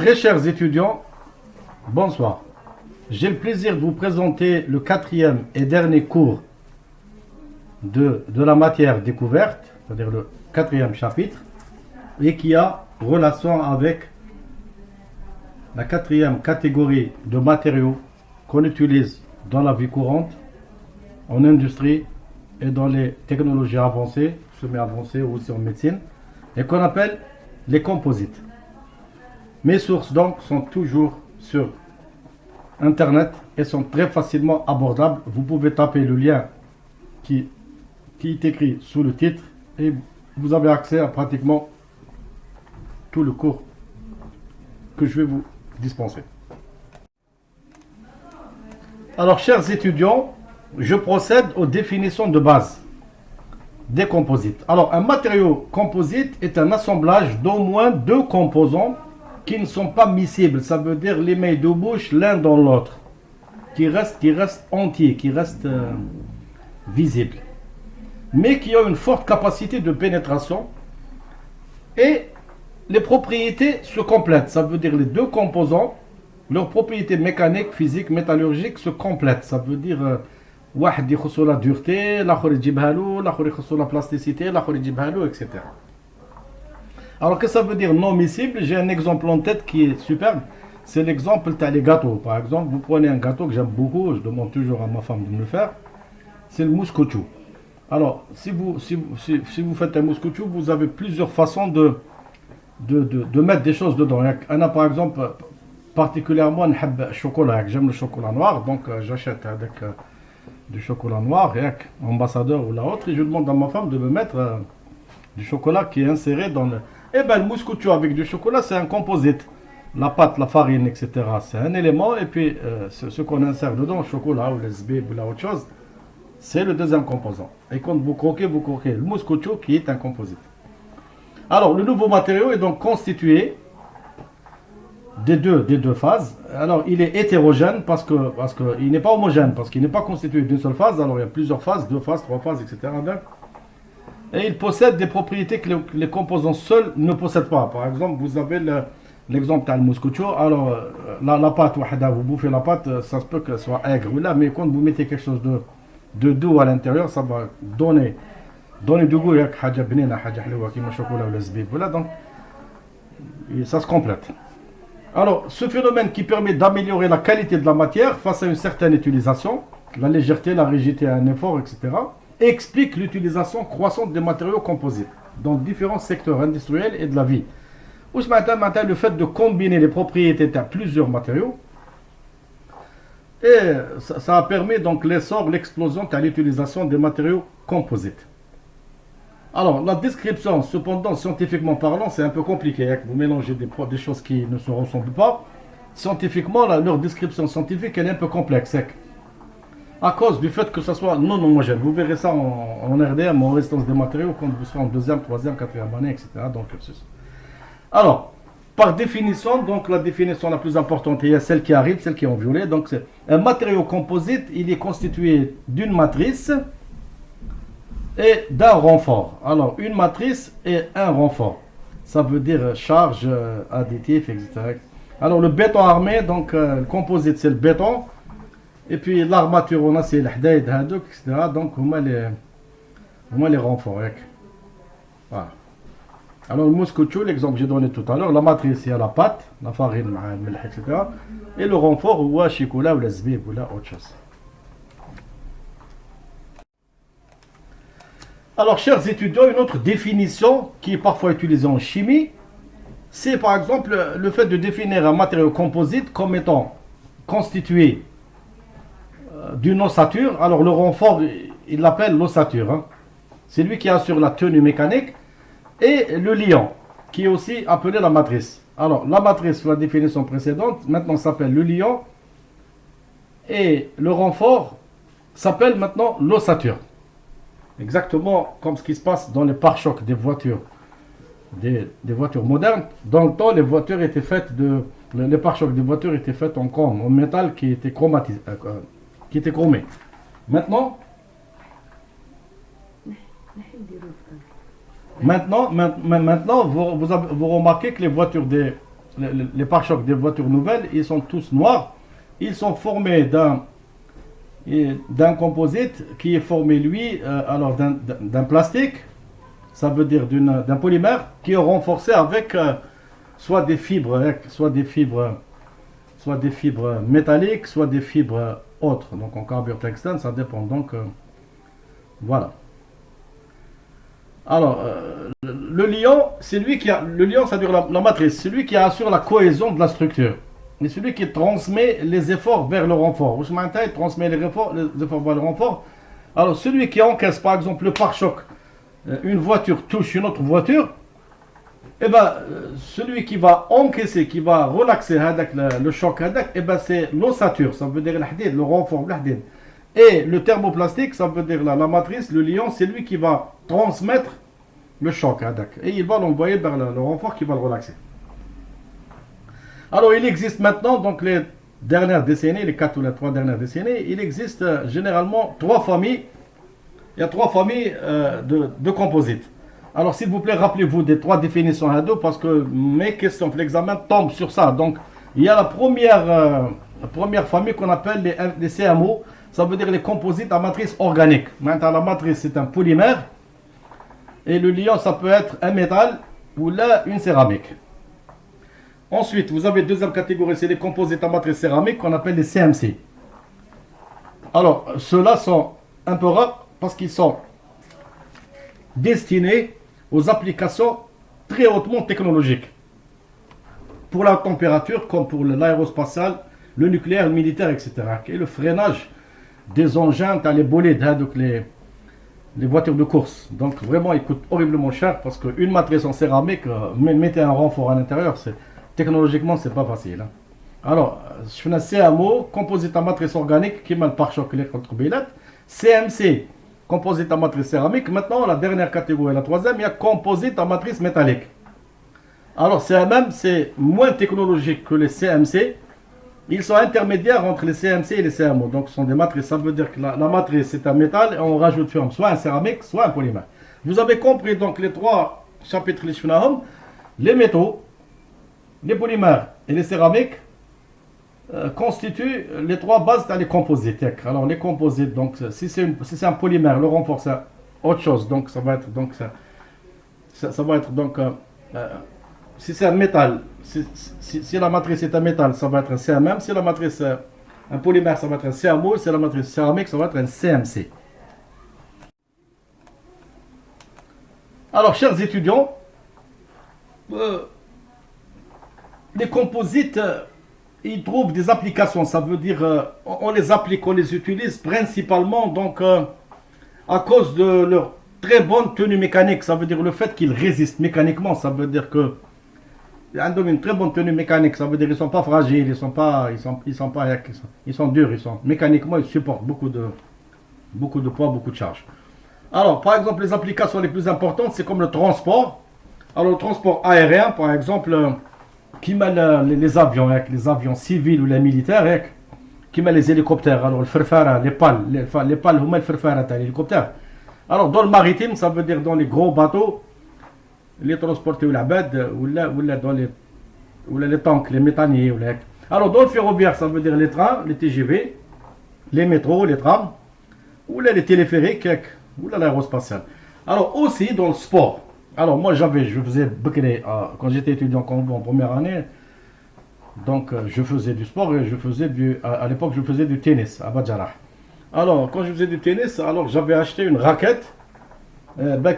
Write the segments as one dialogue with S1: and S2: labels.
S1: Très chers étudiants, bonsoir. J'ai le plaisir de vous présenter le quatrième et dernier cours de la matière découverte, c'est-à-dire le quatrième chapitre, et qui a relation avec la quatrième catégorie de matériaux qu'on utilise dans la vie courante, en industrie et dans les technologies avancées, semi-avancées ou aussi en médecine, et qu'on appelle les composites. Mes sources donc sont toujours sur internet et sont très facilement abordables. Vous pouvez taper le lien qui est écrit sous le titre et vous avez accès à pratiquement tout le cours que je vais vous dispenser. Alors, chers étudiants, je procède aux définitions de base des composites. Alors, un matériau composite est un assemblage d'au moins deux composants qui ne sont pas miscibles. Ça veut dire les mains de bouche l'un dans l'autre, qui restent entiers, qui restent visibles, mais qui ont une forte capacité de pénétration et les propriétés se complètent. Ça veut dire les deux composants, leurs propriétés mécaniques, physiques, métallurgiques se complètent. Ça veut dire واحد يخصو la dureté, l'autre يجيبها له, l'autre يخصو la plasticité, l'autre يجيبها له, etc. Alors que ça veut dire non miscible? J'ai un exemple en tête qui est superbe. C'est l'exemple des gâteaux. Par exemple, vous prenez un gâteau que j'aime beaucoup, je demande toujours à ma femme de me le faire. C'est le mouscouchou. Alors, si vous faites un mouscouchou, vous avez plusieurs façons de mettre des choses dedans. Il y en a par exemple, particulièrement, j'aime le chocolat noir, donc j'achète avec du chocolat noir, ambassadeur ou la autre, et je demande à ma femme de me mettre du chocolat qui est inséré dans le... Eh bien, le mouscouchou avec du chocolat, c'est un composite. La pâte, la farine, etc., c'est un élément, et puis ce qu'on insère dedans, le chocolat ou le zbib ou la autre chose, c'est le deuxième composant. Et quand vous croquez le mouscouchou qui est un composite. Alors, le nouveau matériau est donc constitué des deux phases. Alors, il est hétérogène parce qu'il n'est pas homogène, parce qu'il n'est pas constitué d'une seule phase. Alors, il y a plusieurs phases, deux phases, trois phases, etc. Et il possède des propriétés que les composants seuls ne possèdent pas. Par exemple, vous avez l'exemple du mouscouchou. Alors, la pâte, vous bouffez la pâte, ça se peut qu'elle soit aigre, mais quand vous mettez quelque chose de doux à l'intérieur, ça va donner du goût. Donc, ça se complète. Alors, ce phénomène qui permet d'améliorer la qualité de la matière face à une certaine utilisation, la légèreté, la rigidité à un effort, etc., explique l'utilisation croissante des matériaux composites dans différents secteurs industriels et de la vie. Ou le fait de combiner les propriétés de plusieurs matériaux, et ça a permis donc l'essor, l'explosion de l'utilisation des matériaux composites. Alors, la description, cependant, scientifiquement parlant, c'est un peu compliqué. Vous mélangez des choses qui ne se ressemblent pas. Scientifiquement, leur description scientifique, elle est un peu complexe. À cause du fait que ça soit non homogène. Vous verrez ça en RDM, en résistance des matériaux, quand vous serez en deuxième, troisième, quatrième année, etc. Donc, alors, par définition, donc la définition la plus importante, il y a celle qui arrive, celle qui est en violet. Donc, c'est un matériau composite, il est constitué d'une matrice et d'un renfort. Alors, une matrice et un renfort. Ça veut dire charge, additif, etc. Alors, le béton armé, donc le composite, c'est le béton. Et puis l'armature, on a c'est l'hdaïd, etc. Donc, on a les renforts. Voilà. Alors, le mouscouchou, l'exemple que j'ai donné tout à l'heure, la matrice, il y a la pâte, la farine, etc. Et le renfort, ou le chocolat, ou le zbib, ou autre chose. Alors, chers étudiants, une autre définition qui est parfois utilisée en chimie, c'est par exemple le fait de définir un matériau composite comme étant constitué d'une ossature. Alors, le renfort, il l'appelle l'ossature. C'est lui qui assure la tenue mécanique. Et le liant, qui est aussi appelé la matrice. Alors, la matrice, la définition précédente, maintenant s'appelle le liant. Et le renfort s'appelle maintenant l'ossature. Exactement comme ce qui se passe dans les pare-chocs des voitures, des voitures modernes. Dans le temps, les voitures étaient faites les pare-chocs des voitures étaient faits en chrome, en métal qui était chromatisé, qui était chromé. Maintenant, vous remarquez que les voitures les pare-chocs des voitures nouvelles, ils sont tous noirs. Ils sont formés d'un composite qui est formé, lui, alors d'un plastique, ça veut dire d'un polymère, qui est renforcé avec soit des fibres, soit des fibres métalliques, soit des fibres autres. Donc en carbure tungstène, ça dépend. Donc voilà. Alors, le lion, c'est lui qui a. Le lion, ça veut dire la matrice, c'est lui qui assure la cohésion de la structure. Et celui qui transmet les efforts vers le renfort. Vous savez, il transmet les efforts vers le renfort. Alors, celui qui encaisse, par exemple, le pare-choc, une voiture touche une autre voiture, eh ben, celui qui va encaisser, qui va relaxer le choc, eh ben, c'est l'ossature, ça veut dire le renfort. Et le thermoplastique, ça veut dire la matrice, le lion, c'est lui qui va transmettre le choc. Et il va l'envoyer vers le renfort qui va le relaxer. Alors, il existe maintenant, donc les dernières décennies, les 4 ou les 3 dernières décennies, il existe généralement 3 familles. Il y a 3 familles de composites. Alors, s'il vous plaît, rappelez-vous des 3 définitions à deux, parce que mes questions pour l'examen tombent sur ça. Donc, il y a la première famille qu'on appelle les CMO, ça veut dire les composites à matrice organique. Maintenant, la matrice, c'est un polymère, et le liant, ça peut être un métal ou là, une céramique. Ensuite, vous avez deuxième catégorie, c'est les composites à matrice céramique qu'on appelle les CMC. Alors, ceux-là sont un peu rares parce qu'ils sont destinés aux applications très hautement technologiques. Pour la température, comme pour l'aérospatial, le nucléaire, le militaire, etc. Et le freinage des engins, les bolides, donc les voitures de course. Donc vraiment, ils coûtent horriblement cher parce qu'une matrice en céramique, mettez un renfort à l'intérieur, technologiquement, c'est pas facile. Alors, je fais un CMO, composite à matrice organique, qui m'a le pare-choc électrobilette. CMC, composite à matrice céramique. Maintenant, la dernière catégorie, la troisième, il y a composite à matrice métallique. Alors, CMM, c'est moins technologique que les CMC. Ils sont intermédiaires entre les CMC et les CMO. Donc, ce sont des matrices. Ça veut dire que la matrice, c'est un métal et on rajoute soit un céramique, soit un polymère. Vous avez compris donc les 3 chapitres, les métaux, les polymères et les céramiques constituent les 3 bases dans les composites. Alors les composites, donc si c'est un polymère, le renfort c'est autre chose. Donc ça va être si c'est un métal, si la matrice est un métal, ça va être un CMM. Si la matrice est un polymère, ça va être un CMO. Si la matrice céramique, ça va être un CMC. Alors chers étudiants, les composites, ils trouvent des applications. Ça veut dire, on les applique, on les utilise principalement donc à cause de leur très bonne tenue mécanique. Ça veut dire le fait qu'ils résistent mécaniquement. Ça veut dire que ils ont une très bonne tenue mécanique. Ça veut dire qu'ils sont pas fragiles, ils sont durs. Mécaniquement, ils supportent beaucoup de poids, beaucoup de charges. Alors, par exemple, les applications les plus importantes, c'est comme le transport. Alors, le transport aérien, par exemple, qui met les avions civils ou les militaires, qui met les hélicoptères. Alors, les pales, le l'hélicoptère. Alors, dans le maritime, ça veut dire dans les gros bateaux, les transporter ou la bête, ou dans les tanks, les méthaniers. Alors, dans le ferroviaire, ça veut dire les trains, les TGV, les métros, les trams, ou les téléphériques, ou l'aérospatial. Alors, aussi dans le sport. Alors moi je faisais quand j'étais étudiant en première année, donc je faisais du sport et à l'époque je faisais du tennis à Badjarah. Alors quand je faisais du tennis, alors j'avais acheté une raquette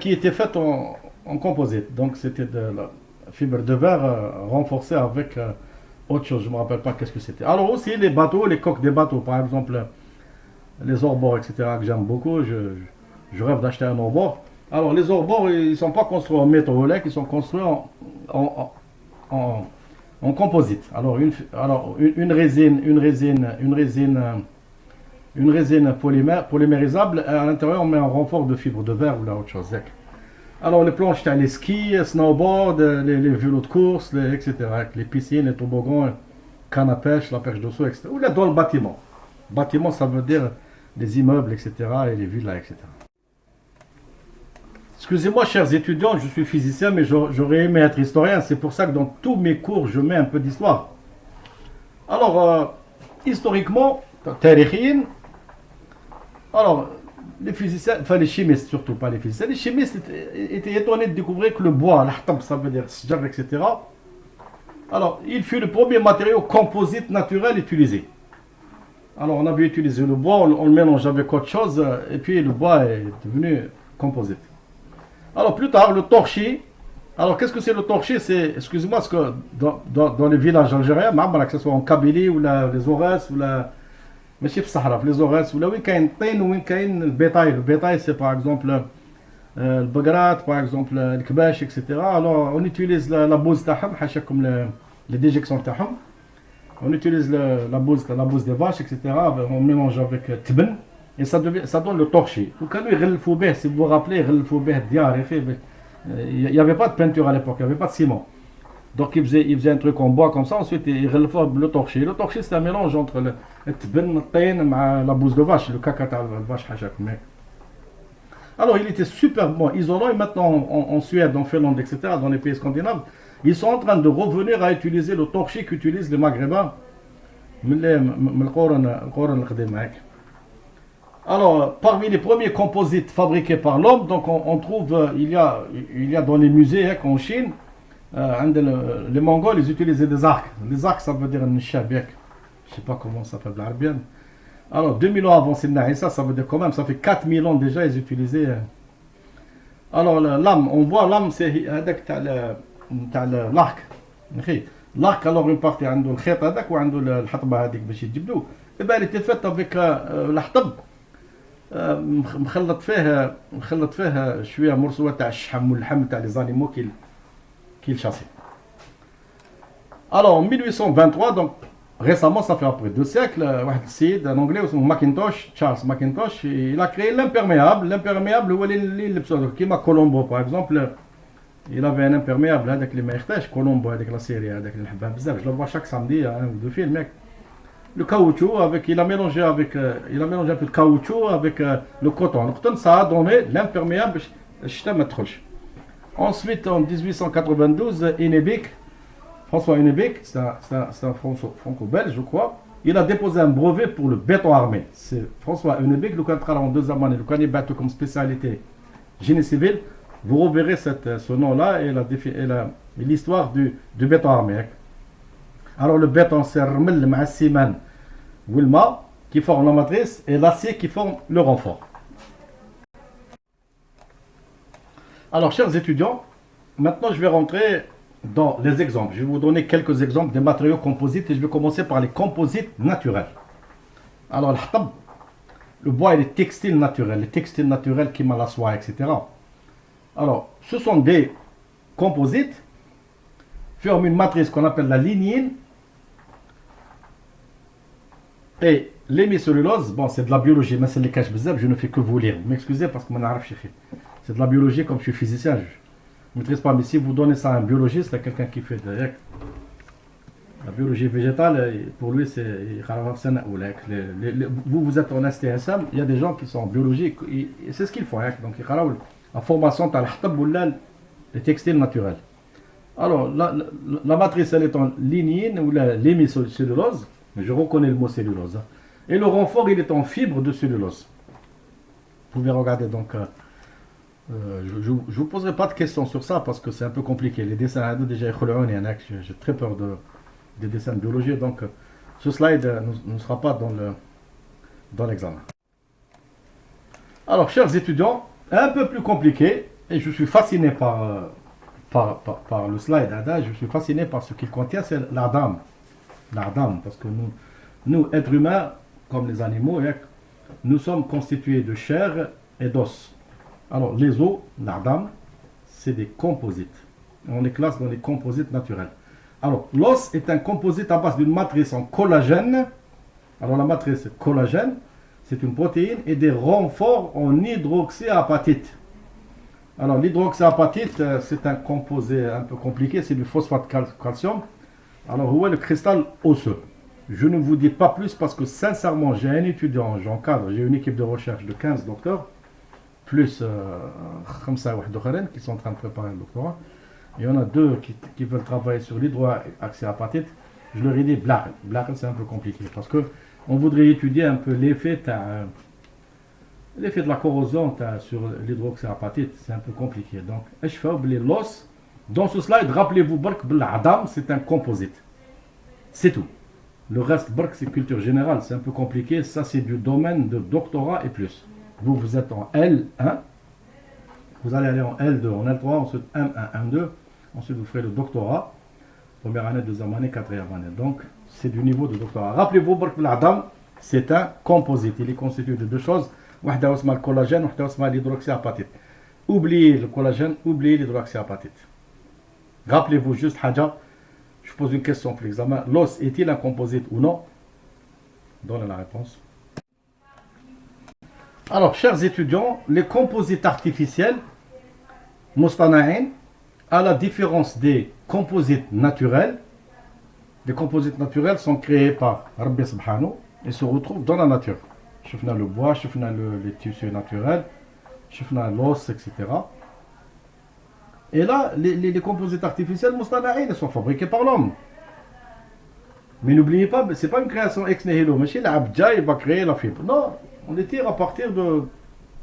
S1: qui était faite en composite. Donc c'était de la fibre de verre renforcée avec autre chose, je ne me rappelle pas qu'est-ce que c'était. Alors aussi les bateaux, les coques des bateaux, par exemple les hors-bords, etc. que j'aime beaucoup, je rêve d'acheter un hors-bord. Alors les hors-bords, ils ne sont pas construits en métaux, ils sont construits en composite. Alors une résine polymérisable, à l'intérieur on met un renfort de fibre de verre ou autre chose. Alors les planches, les skis, snowboard, les vélos de course, etc. Les piscines, les toboggans, canne à pêche, la pêche d'eau, etc. Ou là dans le bâtiment. Bâtiment, ça veut dire les immeubles, etc. et les villas, etc. Excusez-moi, chers étudiants, je suis physicien, mais j'aurais aimé être historien. C'est pour ça que dans tous mes cours, je mets un peu d'histoire. Alors, historiquement, tarikhien, alors, les physiciens, enfin les chimistes surtout, pas les physiciens, les chimistes étaient étonnés de découvrir que le bois, l'ahtab, ça veut dire sjar, etc. Alors, il fut le premier matériau composite naturel utilisé. Alors, on avait utilisé le bois, on le mélange avec autre chose, et puis le bois est devenu composite. Alors, plus tard, le torchis. Alors, qu'est-ce que c'est le torchis? C'est, excusez-moi, parce que dans les villages algériens, que ce soit en Kabylie, ou les Aurès, ou ماشي في الصحراء في لي زوغاس ولا وين كاين الطين وين كاين البيطاي سي باغ اكزومبل البقرات باغ اكزومبل الكباش اكسيتيرا الوغ اون يوتيليز لا بوز تاعهم حاشاكم لي ديجيكسيون تاعهم اون يوتيليز لا بوز دي فاش اكسيتيرا اون ميلونج افيك التبن et ça donne le torchis. وكانوا يغلفوا به, si vous vous rappelez, يغلفوا به الديار يا اخي. Il n'y avait pas de peinture à l'époque, il n'y avait pas de ciment. Donc il faisait un truc en bois comme ça, ensuite il relevait le torchis. Le torchis c'est un mélange entre le tben, le pain et la bouse de vache, le caca de la vache hachak. Alors il était super bon, isolant, et maintenant en Suède, en Finlande, etc., dans les pays scandinaves, ils sont en train de revenir à utiliser le torchis qu'utilisent les Maghrébins. Alors, parmi les premiers composites fabriqués par l'homme, donc on trouve, il y a dans les musées en Chine, les Mongols, ils utilisaient des arcs. Les arcs, ça veut dire un shabek. Je ne sais pas comment ça s'appelle l'arabienne. Alors, 2000 ans avant Sidna Issa, ça veut dire quand même, ça fait 4000 ans déjà, ils utilisaient. Alors, l'âme, on voit l'âme, c'est l'arc. L'arc, alors, une partie, عنده الخيط هذاك وعنده الحطبة هذيك باش يجبدوه. Et ben, elle était faite avec الحطب. مخلط فيها شوية مرسوة تاع الشحم واللحم تاع لي زانيمو qu'il chassait. Alors en 1823, donc récemment, ça fait après 2 siècles, un anglais, Charles Mackintosh, il a créé l'imperméable. L'imperméable, comme Colombo par exemple, il avait un imperméable avec les maïrtèches, Colombo avec la série, avec les habab bizarre. Je le vois chaque samedi, un ou deux films, mec. Le caoutchouc, il a mélangé un peu de caoutchouc avec le coton. Le coton, ça a donné l'imperméable, Ensuite, en 1892, François Hennebik, c'est un franco-belge, je crois, il a déposé un brevet pour le béton armé. C'est François Hennebik, le contrat en 2 années, le cannet bateau comme spécialité génie civil. Vous reverrez ce nom-là et l'histoire du béton armé. Alors, le béton, c'est le ciment ou le mât qui forme la matrice et l'acier qui forme le renfort. Alors, chers étudiants, maintenant je vais rentrer dans les exemples. Je vais vous donner quelques exemples des matériaux composites et je vais commencer par les composites naturels. Alors, le bois et les textiles naturels qui m'a la soie, etc. Alors, ce sont des composites qui forment une matrice qu'on appelle la lignine. Et l'hémicellulose, bon, c'est de la biologie, mais c'est les caches bizarres, je ne fais que vous lire. M'excusez parce que mon arabe, c'est de la biologie, comme je suis physicien, je ne maîtrise pas. Mais si vous donnez ça à un biologiste, à quelqu'un qui fait la biologie végétale, pour lui, c'est. Vous êtes en STSM, il y a des gens qui sont en biologie, et c'est ce qu'ils font. Donc, la formation, les textiles naturels. Alors, la matrice, elle est en lignine ou l'hémicellulose, mais je reconnais le mot cellulose. Et le renfort, il est en fibre de cellulose. Vous pouvez regarder donc. Je ne vous poserai pas de questions sur ça parce que c'est un peu compliqué. Les dessins, déjà, j'ai très peur des dessins de biologie, donc ce slide ne sera pas dans l'examen. Alors, chers étudiants, un peu plus compliqué, et je suis fasciné par le slide, je suis fasciné par ce qu'il contient, c'est l'ardam. L'ardam, parce que nous, êtres humains, comme les animaux, nous sommes constitués de chair et d'os. Alors, les os, l'ardam, c'est des composites. On les classe dans les composites naturels. Alors, l'os est un composite à base d'une matrice en collagène. Alors, la matrice collagène, c'est une protéine et des renforts en hydroxyapatite. Alors, l'hydroxyapatite, c'est un composé un peu compliqué, c'est du phosphate calcium. Alors, où est le cristal osseux? Je ne vous dis pas plus parce que, sincèrement, j'ai un étudiant, j'encadre, j'ai une équipe de recherche de 15 docteurs. plus 5 واحد اخرين qui sont en train de préparer un doctorat. Il y en a deux qui veulent travailler sur l'hydroxyapatite. Je leur ai dit blague c'est un peu compliqué parce que on voudrait étudier un peu l'effet de la corrosion sur l'hydroxyapatite, c'est un peu compliqué. Donc je fais oublier l'os. Dans ce slide, rappelez-vous que l'adam c'est un composite. C'est tout. Le reste, c'est culture générale, c'est un peu compliqué. Ça, c'est du domaine de doctorat et plus. Vous êtes en L1, vous allez aller en L2, en L3, ensuite M1, M2, ensuite vous ferez le doctorat, première année, deuxième année, quatrième année. Donc, c'est du niveau de doctorat. Rappelez-vous que l'adam, c'est un composite. Il est constitué de deux choses. Wahda osma le collagène, wahda osma l'hydroxyapatite. Oubliez le collagène, oubliez l'hydroxyapatite. Rappelez-vous juste, Hadja, je pose une question pour l'examen. L'os est-il un composite ou non? Donnez la réponse. Alors, chers étudiants, les composites artificiels, mustana'in, à la différence des composites naturels, les composites naturels sont créés par Rabbi Subhanahu et se retrouvent dans la nature. Choufna le bois, choufna les tissus naturels, choufna l'os, etc. Et là, les composites artificiels, mustana'in, sont fabriqués par l'homme. Mais n'oubliez pas, ce n'est pas une création ex nihilo. Mais chez l'Abdja, il va créer la fibre. Non, on les tire à partir de,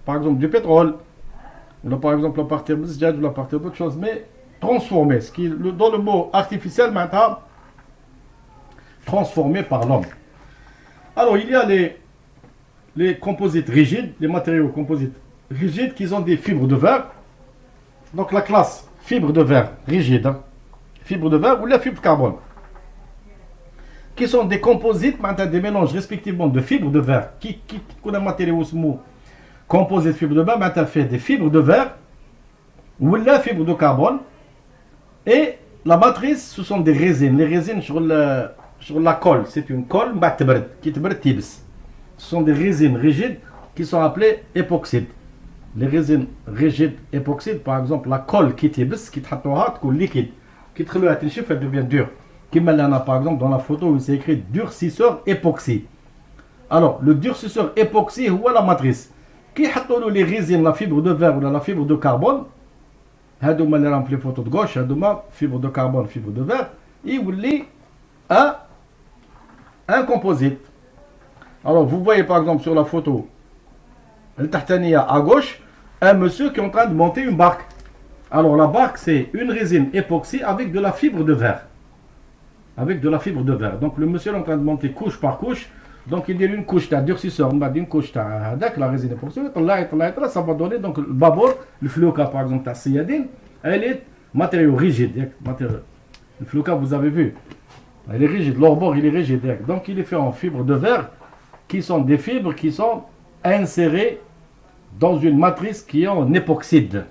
S1: par exemple, du pétrole. Ou là, par exemple, à partir de zjad, ou à partir d'autres choses. Mais transformé. Ce qui, dans le mot artificiel, maintenant, transformé par l'homme. Alors, il y a les composites rigides, les matériaux composites rigides qui ont des fibres de verre. Donc la classe fibre de verre rigide, hein, fibre de verre ou la fibre de carbone, qui sont des composites, des mélanges respectivement de fibres de verre, qui ont un matériau composite fibre de verre, fait des fibres de verre ou la fibre de carbone, et la matrice, ce sont des résines. Les résines sur la colle, c'est une colle qui est ce sont des résines rigides qui sont appelées époxydes. Les résines rigides époxydes, par exemple, la colle qui est liquide, qui elle devient dure. Comme il y en a par exemple dans la photo où c'est écrit durcisseur époxy. Alors, le durcisseur époxy, c'est la matrice. Qui a les résines, la fibre de verre ou la fibre de carbone, هادوما اللي راهم في les photos de gauche, هادوما fibre de carbone, fibre de verre, يولي un composite. Alors, vous voyez par exemple sur la photo, à gauche, un monsieur qui est en train de monter une barque. Alors la barque, c'est une résine époxy avec de la fibre de verre. Avec de la fibre de verre. Donc le monsieur est en train de monter couche par couche. Donc il y a une couche de durcisseur, une couche de la résine époxy. Ça va donner donc le babor, le flouka par exemple, la siyadine, elle est matériau rigide. Le flouka, vous avez vu, elle est rigide. L'orbor, il est rigide. Donc il est fait en fibre de verre, qui sont des fibres qui sont insérées dans une matrice qui est en époxyde.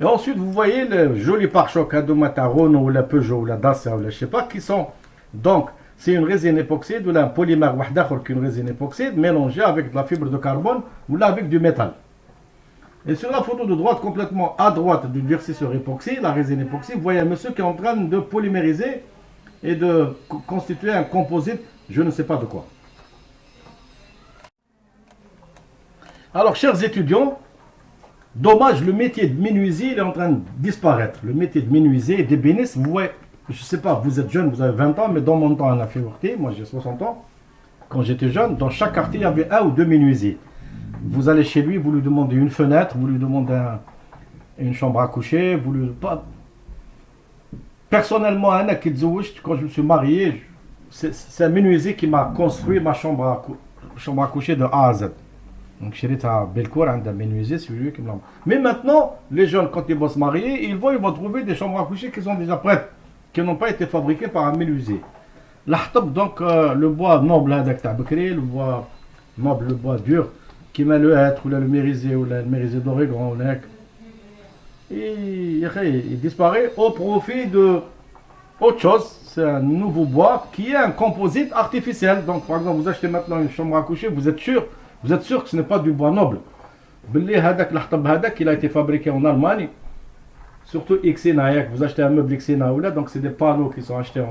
S1: Et ensuite, vous voyez le joli pare-choc de Renault ou la Peugeot ou la Dacia ou la je sais pas, qui sont donc, c'est une résine époxyde ou un polymère qu'une résine époxyde mélangée avec de la fibre de carbone ou là avec du métal. Et sur la photo de droite, complètement à droite du durcisseur époxy, la résine époxy, vous voyez un monsieur qui est en train de polymériser et de constituer un composite, je ne sais pas de quoi. Alors, chers étudiants, dommage, le métier de menuisier il est en train de disparaître. Le métier de menuisier et d'ébéniste, vous voyez, je ne sais pas, vous êtes jeune, vous avez 20 ans, mais dans mon temps, on a fait quartier, moi j'ai 60 ans. Quand j'étais jeune, dans chaque quartier, il y avait un ou deux menuisiers. Vous allez chez lui, vous lui demandez une fenêtre, vous lui demandez une chambre à coucher, vous lui... Personnellement, quand je me suis marié, c'est un menuisier qui m'a construit ma chambre à coucher de A à Z. Donc, chérie, à Belcourt, un menuisier, c'est lui qui me l'a. Mais maintenant, les jeunes, quand ils vont se marier, ils vont trouver des chambres à coucher qui sont déjà prêtes, qui n'ont pas été fabriquées par un menuisier. L'ahtab, donc, le bois noble, le bois noble, le bois dur, qui met le hêtre, ou le mérisier, ou le mérisier d'Oregon, il disparaît au profit de autre chose. C'est un nouveau bois qui est un composite artificiel. Donc, par exemple, vous achetez maintenant une chambre à coucher, vous êtes sûr que ce n'est pas du bois noble. Il a été fabriqué en Allemagne, surtout Xena. Vous achetez un meuble Xena ou là, donc c'est des panneaux qui sont achetés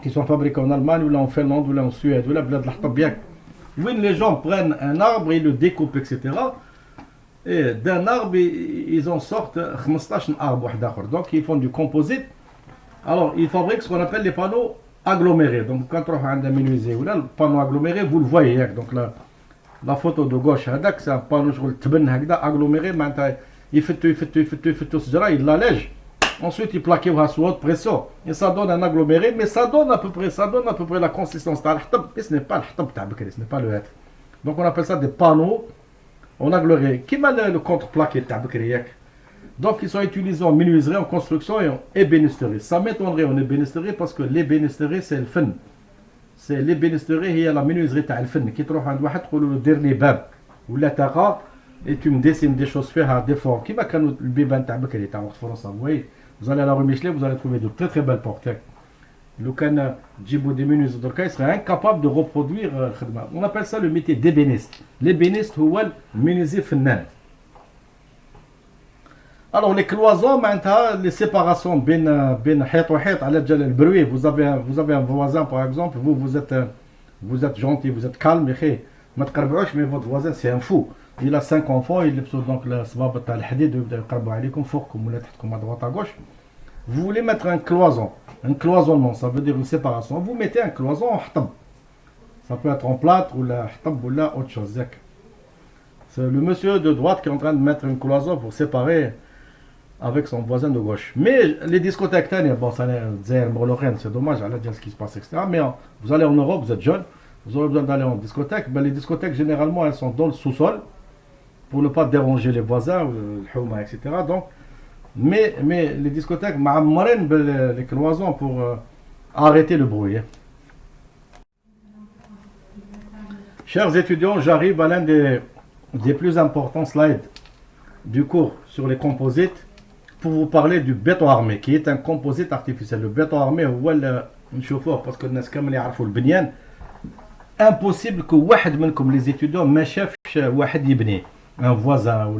S1: qui sont fabriqués en Allemagne ou là en Finlande ou là en Suède ou là bien. où les gens prennent un arbre et le découpent, etc. Et d'un arbre, ils en sortent 15 arbres. Donc ils font du composite. Alors ils fabriquent ce qu'on appelle les panneaux agglomérés. Donc quand on a un menuisier ou là, le panneau aggloméré, vous le voyez. Donc la photo de gauche, c'est un panneau aggloméré. Il fait tout, il l'allège. Ensuite, il plaque sous haute pression. Et ça donne un aggloméré, mais ça donne à peu près la consistance. Mais ce n'est pas le ce n'est pas le être. Donc on appelle ça des panneaux en aggloméré. Qui m'a le contreplaqué donc ils sont utilisés en menuiserie, en construction et en ébénisterie. Ça m'étonnerait en ébénisterie parce que l'ébénisterie c'est le fun. C'est l'ébénisterie, il y a la menuiserie تاع الفن. Qui تروح عند واحد تقول له دير لي باب ولا تاغا et tu me dessines des choses فيها des formes. كيما كانوا البيبان تاع بكري تاع وقت فرنسا. Vous allez à la rue Michelet, vous allez trouver de très très belles portes. Le can Djibou des menuisiers d'Orca, il serait incapable de reproduire. On appelle ça le métier d'ébéniste. L'ébéniste, c'est le menuisier fennan. Alors les cloisons, les séparations, le bruit. Vous avez un voisin par exemple, vous êtes gentil, vous êtes calme, mais votre voisin c'est un fou. Il a 5 enfants, il est donc le sabab تاع الحديد ويبدا يقربوا عليكم فوقكم ولا تحتكم à droite à gauche. Vous voulez mettre un cloisonnement, ça veut dire une séparation. Vous mettez un cloison en htab. Ça peut être en plâtre ou la htab ou la autre chose. C'est le monsieur de droite qui est en train de mettre une cloison pour séparer avec son voisin de gauche. Mais les discothèques, bon, ça c'est dommage, à dire ce qui se passe, etc. Mais vous allez en Europe, vous êtes jeune, vous aurez besoin d'aller en discothèque. Ben, les discothèques, généralement, elles sont dans le sous-sol pour ne pas déranger les voisins, le houma, etc. Donc, mais les discothèques, les cloisons pour arrêter le bruit. Chers étudiants, j'arrive à l'un des plus importants slides du cours sur les composites pour vous parler du béton armé, qui est un composite artificiel. Le béton armé, une chauffeur, parce que nous savons le binyan, impossible que les étudiants ne chefent un voisin ou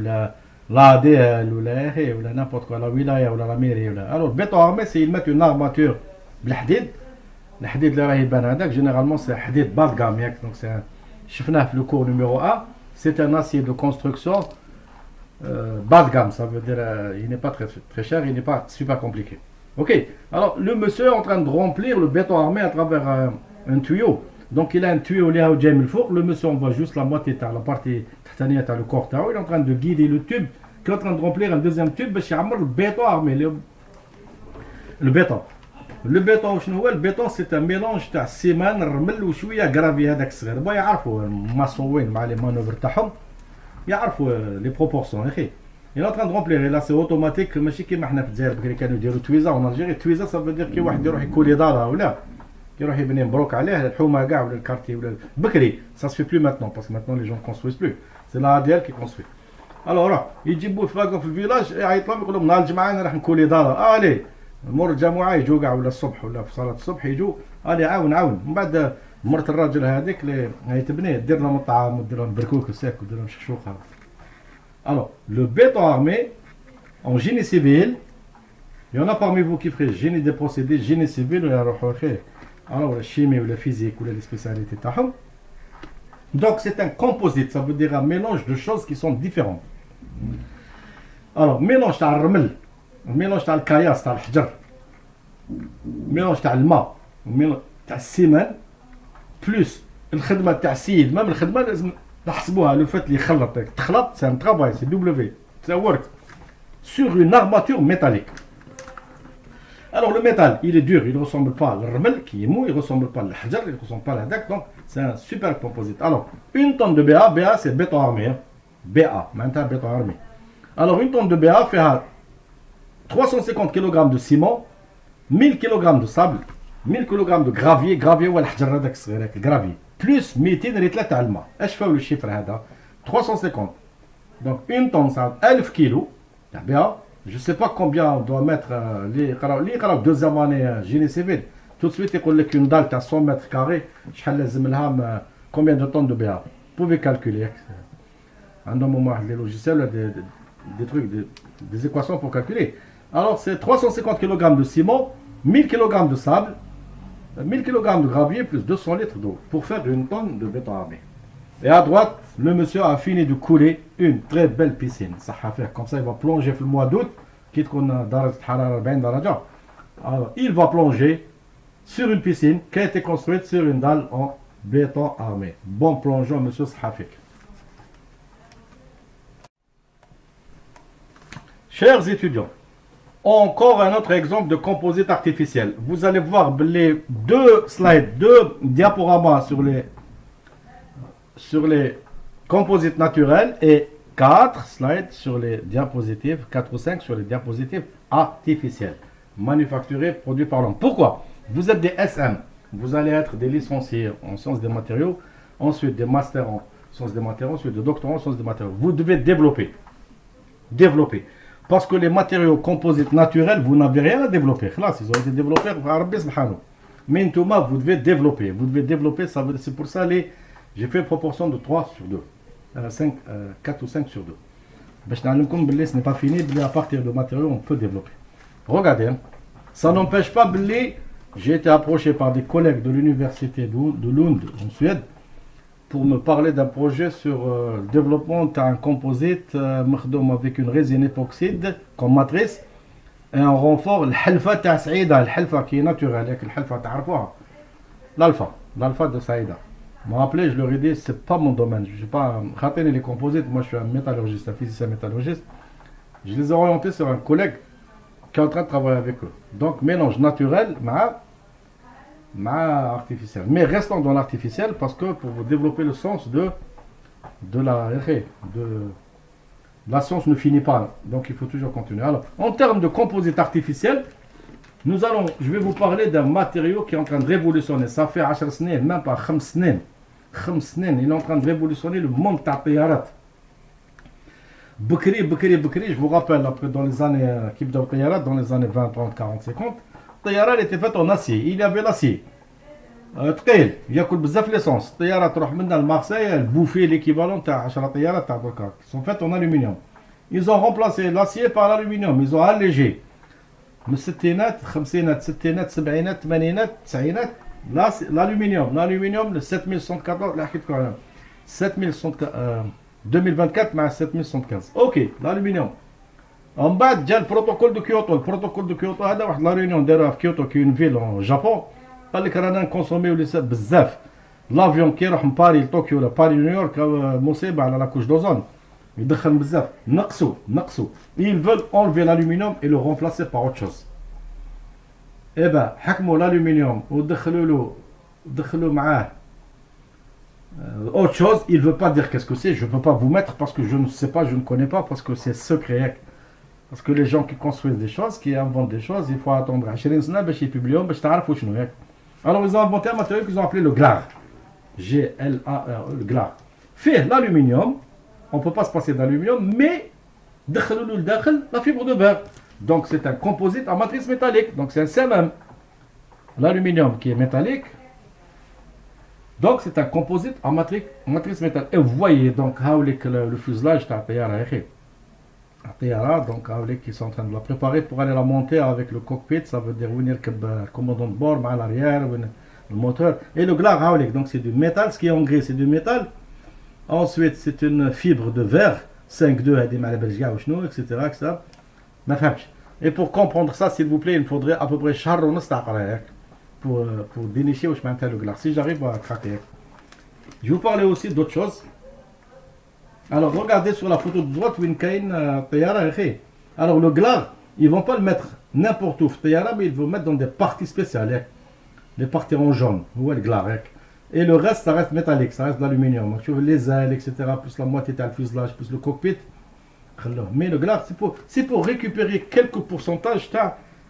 S1: l'ADL ou n'importe quoi, la wilaya ou la mairie. Alors, le béton armé, c'est qu'ils mettent une armature بالحديد. الحديد اللي راه يبان هذاك généralement c'est حديد bas de gamme. Donc c'est شفناه في le cours numéro 1, c'est un acier de construction bas de gamme, ça veut dire il n'est pas très, très cher, il n'est pas super compliqué. Ok, alors le monsieur est en train de remplir le béton armé à travers un tuyau. Donc il a un tuyau là au Jamil Four, le monsieur on voit juste la moitié, la partie tatanienne, le corps, il est en train de guider le tube, qui est en train de remplir un deuxième tube, c'est le béton armé. Le béton. Le béton c'est un mélange de ciment, رمل وشويه gravier هذاك الصغير. بغا يعرفوا الماسوين مع les manœuvres تاعهم. يعرفوا les proportions. Il est en train de remplir et là c'est automatique ماشي كيما حنا في الجزائر بكري كانوا يديروا تويزا en Algérie. تويزا ça veut dire كي واحد يروح يكولي دارها ولا يروح يبني مبروك عليه الحومه كاع ولا الكارتي ولا بكري. Ça se fait plus maintenant parce que maintenant les gens construisent plus. C'est la ADL qui construit. Alors là يجيبوا في الفيلاج يعيط لهم يقول لهم نهار الجمعه انا راح نكولي دارها. الي مور الجماعه يجوا كاع ولا الصبح ولا في صلاه الصبح يجوا الي عاون من بعد مرت الراجل هذيك اللي هي تبنيه دير لهم الطعام ودير لهم بركوك وساك ودير لهم شخشوخه. Alors le béton armé en génie civil, il y en a parmi vous qui feraient génie des procédés, génie civil alors la chimie ou la physique ou les spécialités تاعهم. Donc c'est un composite, ça veut dire un mélange de choses qui sont différentes. Alors mélange تاع الرمل, mélange تاع الكاياس تاع الحجر, mélange تاع الماء, mélange تاع السيمان, plus الخدمه تاع السيد. même الخدمه لازم تحسبوها le fait اللي يخلط تخلط c'est un travail, c'est W, c'est work sur une armature métallique. Alors le métal, il est dur, il ne ressemble pas à l'rmel qui est mou, il ne ressemble pas à l'hajar, il ne ressemble pas à l'hadak, donc c'est un super composite. Alors, une tonne de BA, BA c'est béton armé, hein. BA, maintenant béton armé. Alors une tonne de BA fait 350 kg de ciment, 1000 kg de sable, 1000 kg de gravier, gravier ou الحجر هذاك الصغير هذاك gravier, plus 200 ريتلة تاع الماء. اش فاو الشيفر هذا 350. Donc une tonne ça 1000 kg تاع BA. Je ne sais pas combien on doit mettre les deuxième année génie civil. Tout de suite, il y a une dalle à 100 mètres carrés. Combien de tonnes de BA? Vous pouvez calculer. À un moment, les logiciels, des trucs, des équations pour calculer. Alors, c'est 350 kg de ciment, 1000 kg de sable, 1000 kg de gravier, plus 200 litres d'eau pour faire une tonne de béton armé. Et à droite, le monsieur a fini de couler une très belle piscine. Ça va faire comme ça, il va plonger le mois d'août. Quitte qu'on a درجة حرارة 40 درجة. Alors, il va plonger sur une piscine qui a été construite sur une dalle en béton armé. Bon plongeon, monsieur Sahafik. Chers étudiants, encore un autre exemple de composite artificiel. Vous allez voir les deux slides, deux diaporamas sur les composites naturels et 4 slides sur les diapositives, 4 ou 5 sur les diapositives artificielles, manufacturées, produits par l'homme. Pourquoi? Vous êtes des SM, vous allez être des licenciés en sciences des matériaux, ensuite des masters en sciences des matériaux, ensuite des doctorants en sciences des matériaux. Vous devez développer. Parce que les matériaux composites naturels, vous n'avez rien à développer. Là, ils ont été développés, mais vous devez développer. Vous devez développer, c'est pour ça j'ai fait une proportion de 3 sur 2. 4 ou 5 sur 2. Ce n'est pas fini, à partir de matériaux, on peut développer. Regardez, hein. Ça n'empêche pas, j'ai été approché par des collègues de l'université de Lund, en Suède, pour me parler d'un projet sur le développement d'un composite avec une résine époxyde comme matrice et un renfort, l'alpha تاع سعيدة, l'alpha qui est naturel, l'alpha تعرفوها, l'alpha de Saïda. Ils m'ont appelé, je leur ai dit, c'est pas mon domaine, je ne suis pas les composites, moi je suis un métallurgiste, un physicien métallurgiste. Je les ai orientés sur un collègue qui est en train de travailler avec eux. Donc mélange naturel, artificiel. Mais restons dans l'artificiel parce que pour vous développer le sens de la science ne finit pas. Donc il faut toujours continuer. Alors, en termes de composite artificiel, je vais vous parler d'un matériau qui est en train de révolutionner. Ça fait 10 سنين, même pas 5 سنين. 5 سنين, il est en train de révolutionner le monde de الطيارات. Bukri, je vous rappelle, après, dans les années dans les années 20, 30, 40, 50, الطيارة était faite en acier. Il y avait l'acier. ثقيل, ياكل بزاف l'essence. الطيارة تروح منا لمارسيل, elle bouffait l'équivalent تاع 10 طيارات تاع دوكا. Ils sont faits en aluminium. Ils ont remplacé l'acier par l'aluminium. Ils ont allégé. من الستينات خمسينات ستينات سبعينات ثمانينات تسعينات l'aluminium le 7114 اللي حكيت لكم عليه 2024 مع 7075. اوكي l'aluminium. ومن بعد جا البروتوكول دو كيوتو هذا واحد لا ريونيون داروها في كيوتو كي اون فيل اون جابون. قال لك رانا نكونسوميو بزاف. لافيون كي يروح من باري لطوكيو ولا باري نيويورك مصيبه على لاكوش دوزون. يدخل بزاف. نقصوا. Ils veulent enlever l'aluminium et le remplacer par autre chose. Eh ben, حكموا l'aluminium ودخلوا معاه autre chose. Il veut pas dire qu'est-ce que c'est. Je peux pas vous mettre parce que je ne sais pas, je ne connais pas parce que c'est secret. Parce que les gens qui construisent des choses, qui inventent des choses, il faut attendre 20 سنة باش يبيبليوهم باش تعرفوا شنو ياك. Alors ils ont inventé un matériau qu'ils ont appelé le glar. G-L-A-R, le glar. Fait l'aluminium, on ne peut pas se passer d'aluminium, mais la fibre de verre. Donc c'est un composite en matrice métallique. Donc c'est un CMM. L'aluminium qui est métallique. Donc c'est un composite en matrice métallique. Et vous voyez donc le fuselage de la donc qui sont en train de la préparer pour aller la monter avec le cockpit. Ça veut dire venir le commandant de bord à l'arrière, le moteur. Et le glar, donc c'est du métal. Ce qui est en gris, c'est du métal. Ensuite, c'est une fibre de verre. 5-2 etc. Et pour comprendre ça, s'il vous plaît, il faudrait à peu près pour dénicher où je m'intègre le glas. Si j'arrive à craquer. Je vais vous parler aussi d'autres choses. Alors, regardez sur la photo de droite, alors le glas, ils ne vont pas le mettre n'importe où, mais ils vont le mettre dans des parties spéciales. Les parties en jaune, où est le glas. Et le reste, ça reste métallique, ça reste de l'aluminium. Tu vois, les ailes, etc., plus la moitié de le fuselage, plus le cockpit. Mais le glas, c'est pour récupérer quelques pourcentages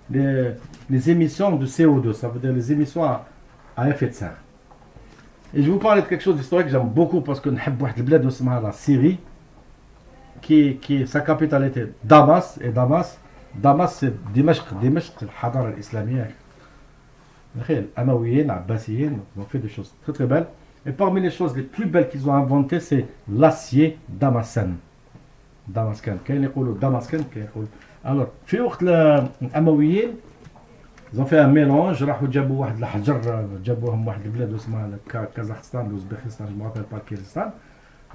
S1: les émissions de CO2, ça veut dire les émissions à effet de serre. Et je vais vous parler de quelque chose d'historique que j'aime beaucoup parce que nous avons la Syrie, qui sa capitale était Damas, et Damas c'est Dimashq, l'Hadara l'islamiyya. Les Amawiyin, les Abbasiyin ont fait des choses très très belles. Et parmi les choses les plus belles qu'ils ont inventées, c'est l'acier Damascène. Damascène. Alors, في وقت الأمويين Ils ont fait un mélange, راحوا جابوا واحد الحجر جابوهم واحد البلاد اسمها كازاخستان ولا اوزبكستان جو مابيل با كيرغستان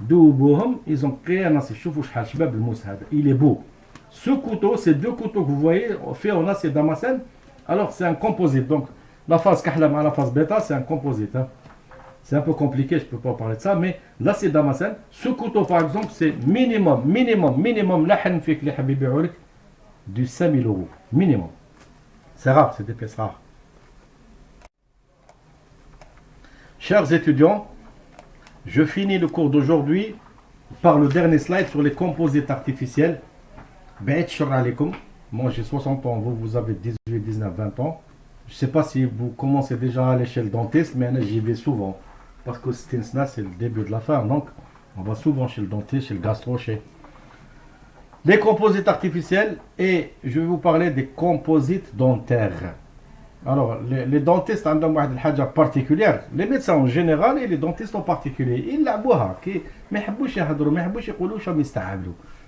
S1: دوبوهم ils ont créé un acier شوفوا شحال شباب الموس هذا il est beau ce couteau ces deux couteaux que vous voyez fait en acier damascène alors c'est un composite donc la phase kahla à la phase bêta c'est un composite hein. C'est un peu compliqué je peux pas parler de ça mais l'acier damascène ce couteau par exemple c'est minimum لا حنفيك اللي حاب يبيعوا لك du 5000 euros minimum. C'est rare, c'est des pièces rares. Chers étudiants, je finis le cours d'aujourd'hui par le dernier slide sur les composites artificiels. Moi j'ai 60 ans, vous avez 18, 19, 20 ans. Je ne sais pas si vous commencez déjà à aller chez le dentiste, mais j'y vais souvent. Parce que c'est le début de la fin, donc on va souvent chez le dentiste, chez le gastro, chez... Les composites artificiels et je vais vous parler des composites dentaires. Alors, les dentistes ont une chose particulière. Les médecins en général et les dentistes en particulier. Ils l'abouha. Mais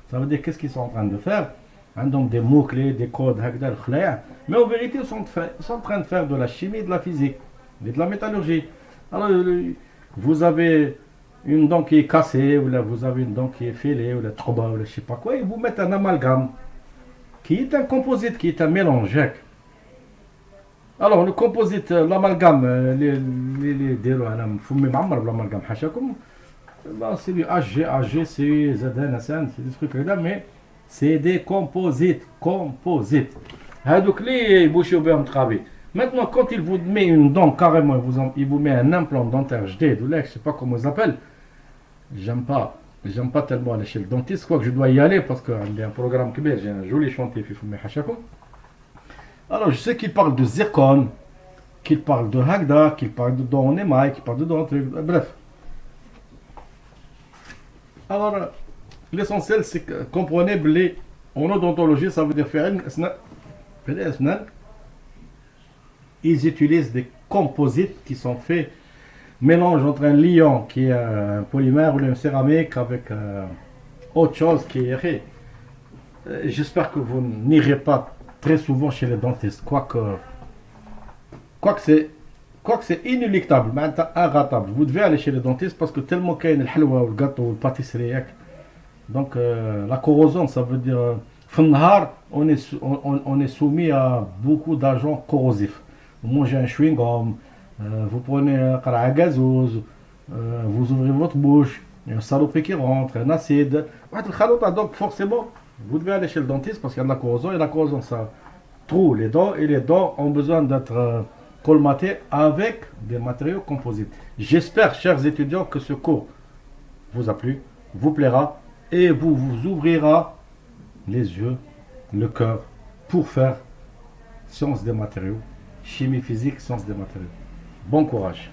S1: ça veut dire qu'est-ce qu'ils sont en train de faire. Ils ont des mots-clés, des codes, mais en vérité, ils sont en train de faire de la chimie, de la physique, de la métallurgie. Alors, vous avez une dent qui est cassée, ou là vous avez une dent qui est fêlée, ou la trouba, ou la je sais pas quoi, et vous mettez un amalgame, qui est un composite, qui est un mélange. Alors le composite, l'amalgame, c'est du HG, HGC, ZN, c'est des trucs là, mais c'est des composites. Maintenant, quand il vous met une dent carrément, il vous met un implant dentaire, je ne sais pas comment ils appellent. J'aime pas tellement aller chez le dentiste, quoi que je dois y aller parce qu'il y a un programme qui j'ai un joli chantier. Alors je sais qu'il parle de zircon, qu'il parle de hagda, qu'il parle de dents en émail, qu'il parle de dents, bref. Alors l'essentiel c'est que comprenez les en odontologie ça veut dire faire ils utilisent des composites qui sont faits mélange entre un liant qui est un polymère ou une céramique avec autre chose qui est... J'espère que vous n'irez pas très souvent chez les dentistes, quoique c'est inéluctable, mais inratable. Vous devez aller chez les dentistes parce que tellement qu'il y a le halwa, le gâteau, le pâtisserie. Donc la corrosion, ça veut dire... on est soumis à beaucoup d'agents corrosifs. Vous mangez un chewing-gum, vous prenez un qara gazeuse, vous ouvrez votre bouche, il y a un salopé qui rentre, un acide. Donc forcément, vous devez aller chez le dentiste parce qu'il y a de la corrosion et la corrosion ça troue les dents et les dents ont besoin d'être colmatées avec des matériaux composites. J'espère, chers étudiants, que ce cours vous a plu, vous plaira et vous ouvrira les yeux, le cœur pour faire sciences des matériaux, chimie physique, sciences des matériaux. Bon courage.